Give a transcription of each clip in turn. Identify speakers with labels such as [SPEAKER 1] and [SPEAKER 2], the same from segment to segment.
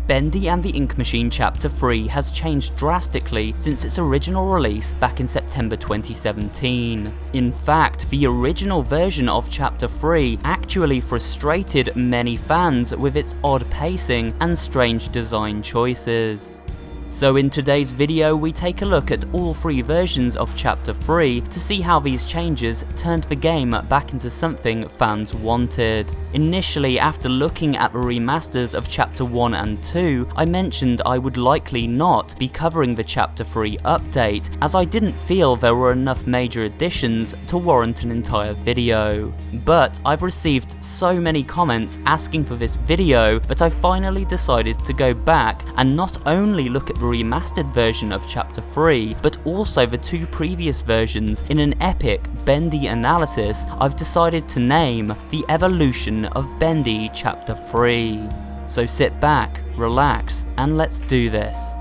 [SPEAKER 1] Bendy and the Ink Machine Chapter 3 has changed drastically since its original release back in September 2017. In fact, the original version of Chapter 3 actually frustrated many fans with its odd pacing and strange design choices. So in today's video we take a look at all three versions of Chapter 3 to see how these changes turned the game back into something fans wanted. Initially, after looking at the remasters of Chapter 1 and 2, I mentioned I would likely not be covering the Chapter 3 update, as I didn't feel there were enough major additions to warrant an entire video. But I've received so many comments asking for this video that I finally decided to go back and not only look at the remastered version of Chapter 3, but also the two previous versions in an epic Bendy analysis I've decided to name The Evolution of Bendy Chapter 3. So sit back, relax, and let's do this.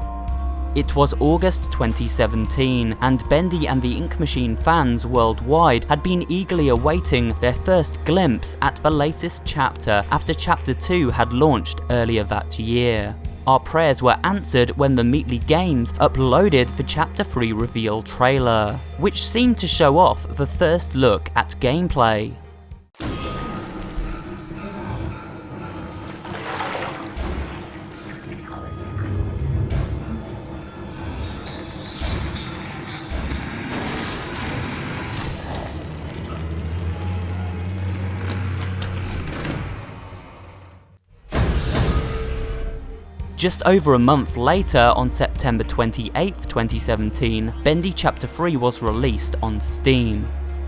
[SPEAKER 1] It was August 2017, and Bendy and the Ink Machine fans worldwide had been eagerly awaiting their first glimpse at the latest chapter after Chapter 2 had launched earlier that year. Our prayers were answered when the Meatly Games uploaded the Chapter 3 reveal trailer, which seemed to show off the first look at gameplay. Just over a month later, on September 28, 2017, Bendy Chapter 3 was released on Steam.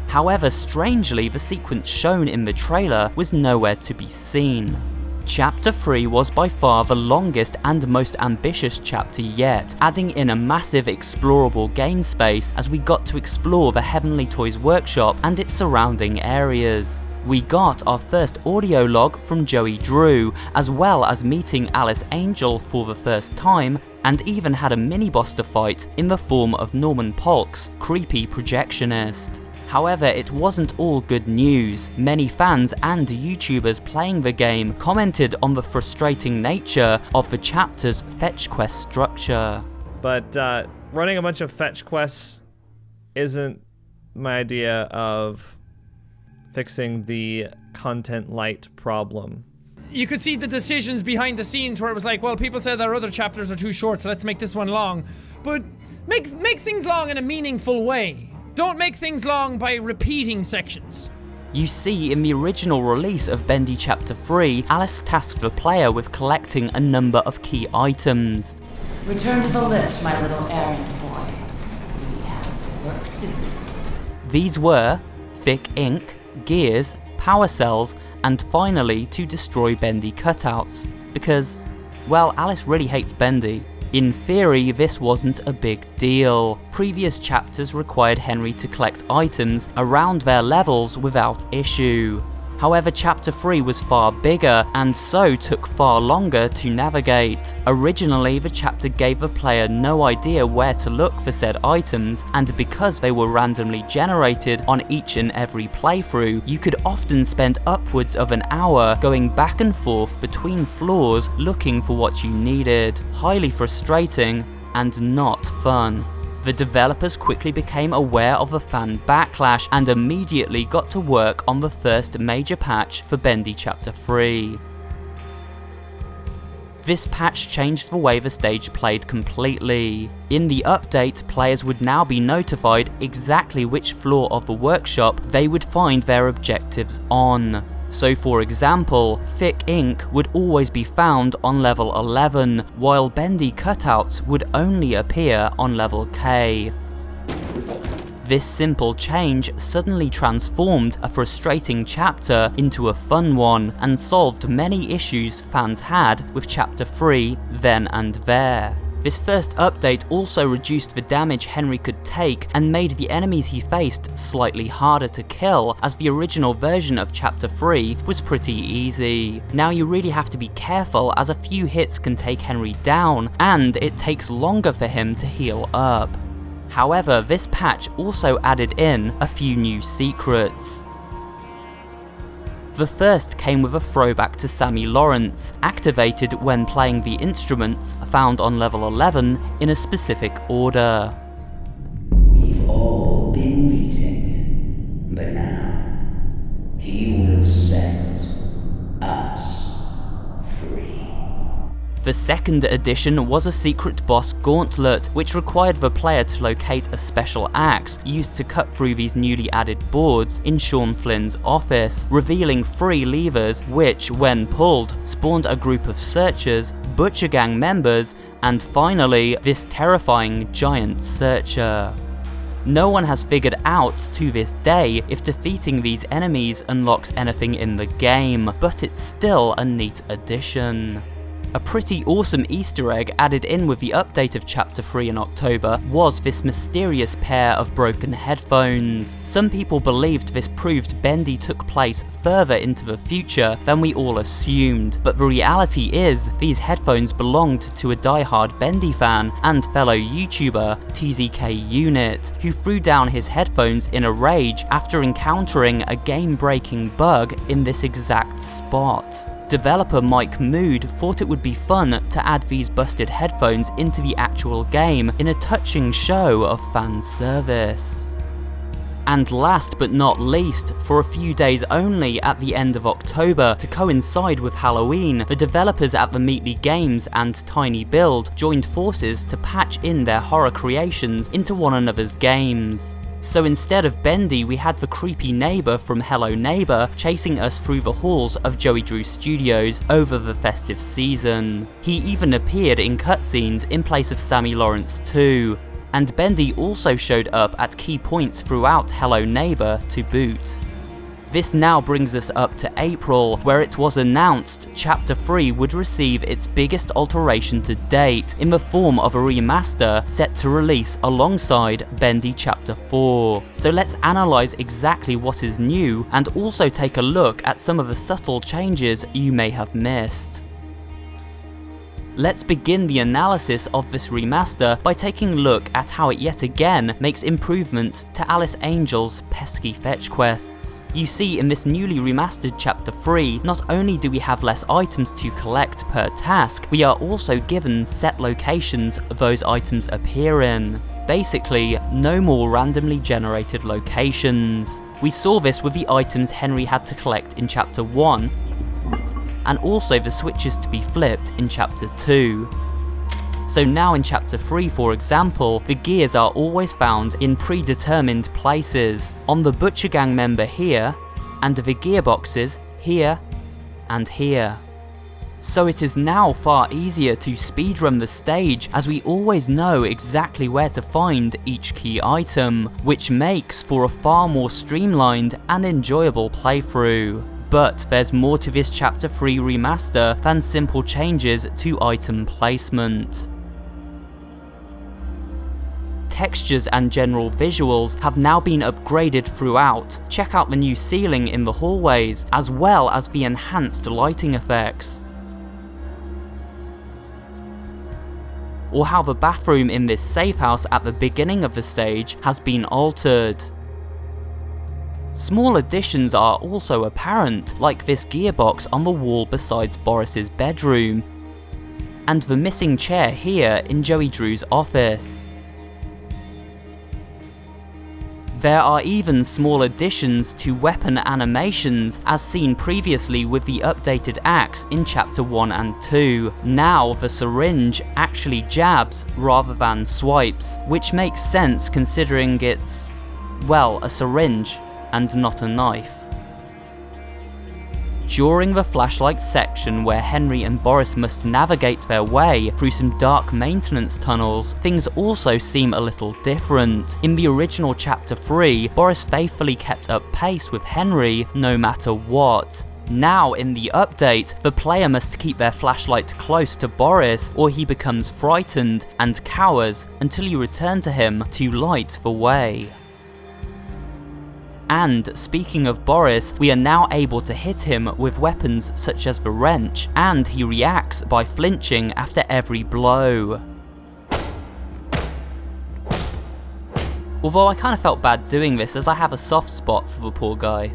[SPEAKER 1] However, strangely, the sequence shown in the trailer was nowhere to be seen. Chapter 3 was by far the longest and most ambitious chapter yet, adding in a massive explorable game space as we got to explore the Heavenly Toys workshop and its surrounding areas. We got our first audio log from Joey Drew, as well as meeting Alice Angel for the first time, and even had a mini-boss to fight in the form of Norman Polk's creepy projectionist. However, it wasn't all good news. Many fans and YouTubers playing the game commented on the frustrating nature of the chapter's fetch quest structure.
[SPEAKER 2] But running a bunch of fetch quests isn't my idea of fixing the content light problem.
[SPEAKER 3] You could see the decisions behind the scenes where it was like, well, people said their other chapters are too short, so let's make this one long. But make things long in a meaningful way. Don't make things long by repeating sections.
[SPEAKER 1] You see, in the original release of Bendy Chapter 3, Alice tasked the player with collecting a number of key items.
[SPEAKER 4] Return to the lift, my little errand boy. We have work to do.
[SPEAKER 1] These were thick ink, gears, power cells, and finally to destroy Bendy cutouts, because, well, Alice really hates Bendy. In theory, this wasn't a big deal. Previous chapters required Henry to collect items around their levels without issue. However, Chapter 3 was far bigger, and so took far longer to navigate. Originally, the chapter gave the player no idea where to look for said items, and because they were randomly generated on each and every playthrough, you could often spend upwards of an hour going back and forth between floors looking for what you needed. Highly frustrating and not fun. The developers quickly became aware of the fan backlash and immediately got to work on the first major patch for Bendy Chapter 3. This patch changed the way the stage played completely. In the update, players would now be notified exactly which floor of the workshop they would find their objectives on. So for example, thick ink would always be found on level 11, while bendy cutouts would only appear on level K. This simple change suddenly transformed a frustrating chapter into a fun one, and solved many issues fans had with Chapter 3 then and there. This first update also reduced the damage Henry could take and made the enemies he faced slightly harder to kill, as the original version of Chapter 3 was pretty easy. Now you really have to be careful, as a few hits can take Henry down, and it takes longer for him to heal up. However, this patch also added in a few new secrets. The first came with a throwback to Sammy Lawrence, activated when playing the instruments found on level 11 in a specific order.
[SPEAKER 5] We've all been waiting, but now he will set us free.
[SPEAKER 1] The second addition was a secret boss gauntlet, which required the player to locate a special axe used to cut through these newly added boards in Sean Flynn's office, revealing 3 levers which, when pulled, spawned a group of searchers, Butcher Gang members, and finally, this terrifying giant searcher. No one has figured out to this day if defeating these enemies unlocks anything in the game, but it's still a neat addition. A pretty awesome Easter egg added in with the update of Chapter 3 in October was this mysterious pair of broken headphones. Some people believed this proved Bendy took place further into the future than we all assumed, but the reality is these headphones belonged to a diehard Bendy fan and fellow YouTuber TZK Unit, who threw down his headphones in a rage after encountering a game-breaking bug in this exact spot. Developer Mike Mood thought it would be fun to add these busted headphones into the actual game in a touching show of fan service. And last but not least, for a few days only at the end of October to coincide with Halloween, the developers at the Meatly Games and Tiny Build joined forces to patch in their horror creations into one another's games. So instead of Bendy, we had the creepy neighbour from Hello Neighbour chasing us through the halls of Joey Drew Studios over the festive season. He even appeared in cutscenes in place of Sammy Lawrence too, and Bendy also showed up at key points throughout Hello Neighbour to boot. This now brings us up to April, where it was announced Chapter 3 would receive its biggest alteration to date, in the form of a remaster set to release alongside Bendy Chapter 4. So let's analyse exactly what is new, and also take a look at some of the subtle changes you may have missed. Let's begin the analysis of this remaster by taking a look at how it yet again makes improvements to Alice Angel's pesky fetch quests. You see, in this newly remastered Chapter 3, not only do we have less items to collect per task, we are also given set locations those items appear in. Basically, no more randomly generated locations. We saw this with the items Henry had to collect in Chapter 1, and also the switches to be flipped in Chapter 2. So now in Chapter 3, for example, the gears are always found in predetermined places, on the Butcher Gang member here, and the gearboxes here and here. So it is now far easier to speedrun the stage, as we always know exactly where to find each key item, which makes for a far more streamlined and enjoyable playthrough. But there's more to this Chapter 3 remaster than simple changes to item placement. Textures and general visuals have now been upgraded throughout. Check out the new ceiling in the hallways, as well as the enhanced lighting effects. Or how the bathroom in this safe house at the beginning of the stage has been altered. Small additions are also apparent, like this gearbox on the wall beside Boris's bedroom, and the missing chair here in Joey Drew's office. There are even small additions to weapon animations, as seen previously with the updated axe in Chapter 1 and 2. Now the syringe actually jabs rather than swipes, which makes sense considering it's, well, a syringe and not a knife. During the flashlight section where Henry and Boris must navigate their way through some dark maintenance tunnels, things also seem a little different. In the original Chapter 3, Boris faithfully kept up pace with Henry no matter what. Now in the update, the player must keep their flashlight close to Boris or he becomes frightened and cowers until you return to him to light the way. And speaking of Boris, we are now able to hit him with weapons such as the wrench, and he reacts by flinching after every blow. Although I kind of felt bad doing this, as I have a soft spot for the poor guy.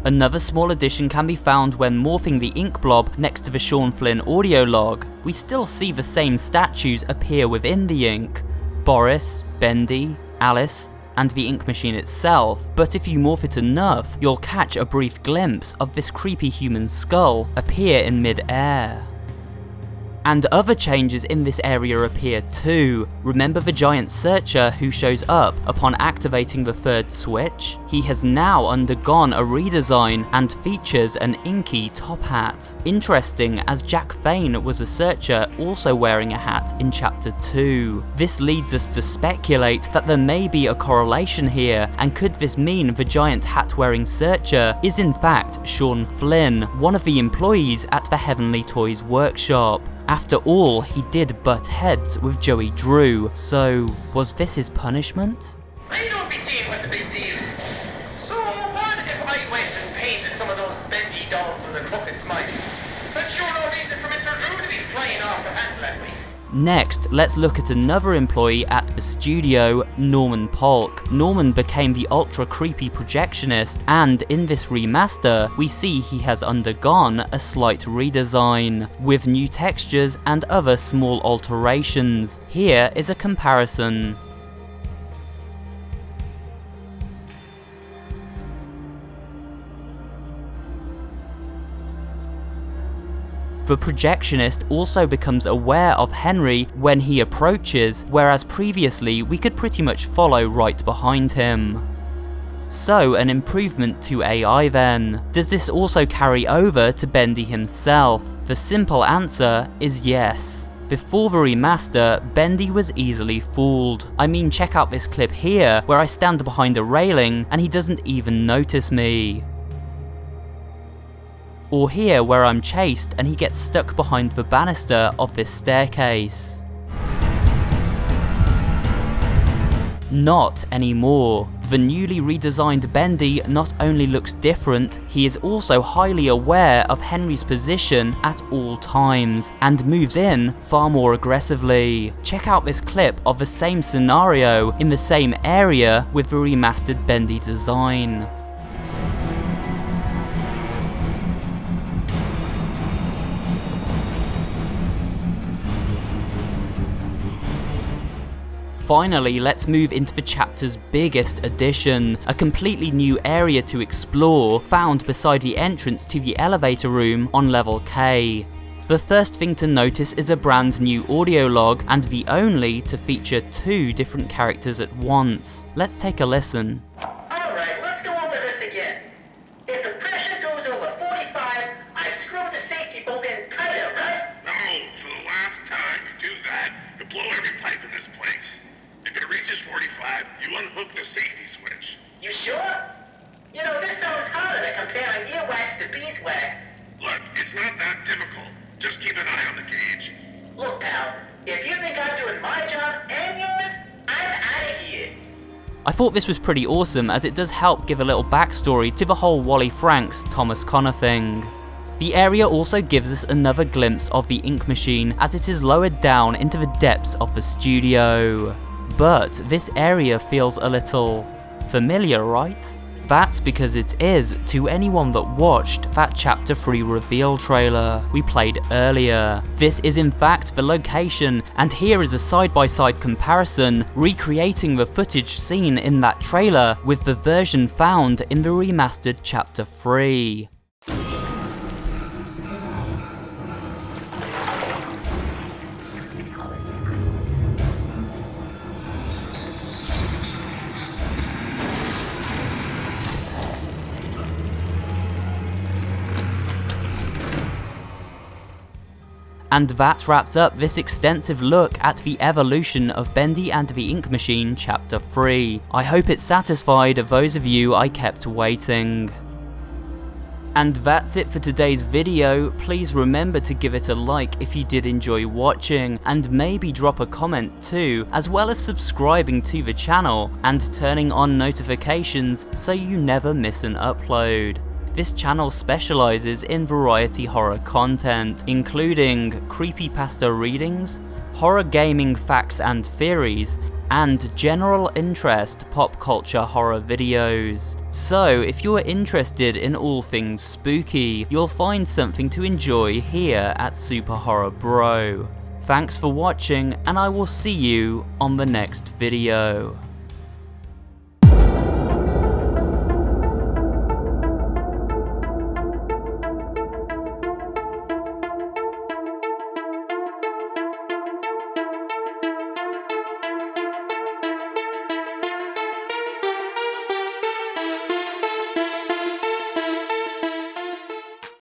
[SPEAKER 1] Another small addition can be found when morphing the ink blob next to the Sean Flynn audio log. We still see the same statues appear within the ink: Boris, Bendy, Alice, and the ink machine itself, but if you morph it enough, you'll catch a brief glimpse of this creepy human skull appear in mid-air. And other changes in this area appear too. Remember the giant searcher who shows up upon activating the third switch? He has now undergone a redesign and features an inky top hat. Interesting, as Jack Fane was a searcher also wearing a hat in Chapter 2. This leads us to speculate that there may be a correlation here, and could this mean the giant hat-wearing searcher is in fact Sean Flynn, one of the employees at the Heavenly Toys workshop? After all, he did butt heads with Joey Drew, so was this his punishment?
[SPEAKER 6] I don't be seeing what the big deal is. So what if I went and painted some of those bendy dolls in the Cluckett's mind? That's sure no reason for Mr. Drew to be flying off the handle at me.
[SPEAKER 1] Next, let's look at another employee at the studio, Norman Polk. Norman became the ultra creepy projectionist, and in this remaster, we see he has undergone a slight redesign, with new textures and other small alterations. Here is a comparison. The projectionist also becomes aware of Henry when he approaches, whereas previously we could pretty much follow right behind him. So, an improvement to AI then. Does this also carry over to Bendy himself? The simple answer is yes. Before the remaster, Bendy was easily fooled. I mean, check out this clip here, where I stand behind a railing and he doesn't even notice me. Or here where I'm chased and he gets stuck behind the banister of this staircase. Not anymore. The newly redesigned Bendy not only looks different, he is also highly aware of Henry's position at all times, and moves in far more aggressively. Check out this clip of the same scenario in the same area with the remastered Bendy design. Finally, let's move into the chapter's biggest addition, a completely new area to explore, found beside the entrance to the elevator room on level K. The first thing to notice is a brand new audio log, and the only to feature 2 different characters at once. Let's take a listen.
[SPEAKER 6] Alright, let's go over this again. If the pressure goes over 45, I screw the safety bolt in tighter, right?
[SPEAKER 7] No, for the last time you do that, you blow every pipe in this place. If it reaches 45, you unhook the safety switch.
[SPEAKER 6] You sure? You know, this sounds harder than comparing earwax to beeswax.
[SPEAKER 7] Look, it's not that difficult. Just keep an eye on the gauge.
[SPEAKER 6] Look, pal, if you think I'm doing my job and yours, I'm out of here.
[SPEAKER 1] I thought this was pretty awesome, as it does help give a little backstory to the whole Wally Franks Thomas Connor thing. The area also gives us another glimpse of the ink machine, as it is lowered down into the depths of the studio. But this area feels a little familiar, right? That's because it is to anyone that watched that Chapter 3 reveal trailer we played earlier. This is in fact the location, and here is a side-by-side comparison recreating the footage seen in that trailer with the version found in the remastered Chapter 3. And that wraps up this extensive look at the evolution of Bendy and the Ink Machine Chapter 3. I hope it satisfied those of you I kept waiting. And that's it for today's video. Please remember to give it a like if you did enjoy watching, and maybe drop a comment too, as well as subscribing to the channel and turning on notifications so you never miss an upload. This channel specializes in variety horror content, including creepypasta readings, horror gaming facts and theories, and general interest pop culture horror videos. So if you're interested in all things spooky, you'll find something to enjoy here at SuperHorrorBro. Thanks for watching, and I will see you on the next video.